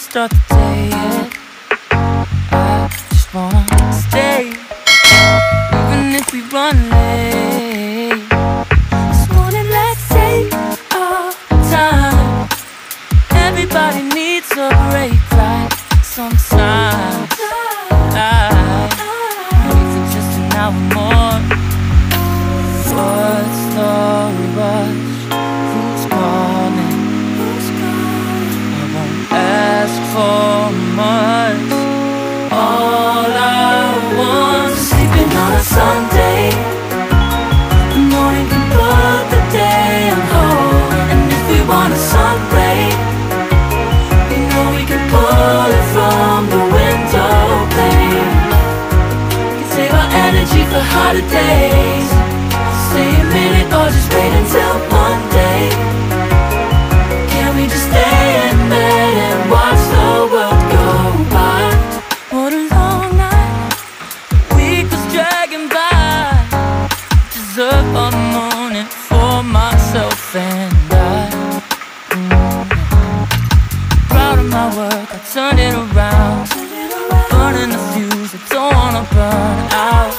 start the day yet. I just wanna stay, even if we run late. This morning, let's take our time. Everybody needs a break, right? Sometimes I wait for just an hour more. What's the rush? Who's calling? I won't ask for much. All I want is sleeping on a Sunday. The morning can put the day on hold. And if we want a sun ray, we know we can pull it from the window pane. We can save our energy for hotter days. Stay a minute or just wait until Monday. Can we just stay in bed and watch the world go by? What a long night, the week was dragging by. Deserve a morning for myself and I. Proud of my work, I turned it around. Burning the fuse, I don't wanna burn out.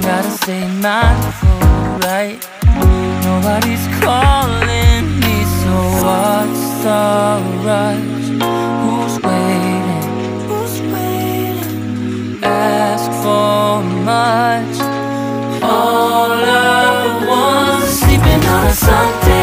Gotta stay mindful, right? Nobody's calling me, so what's the rush? Who's waiting? Ask for much. All I want is sleeping on a Sunday.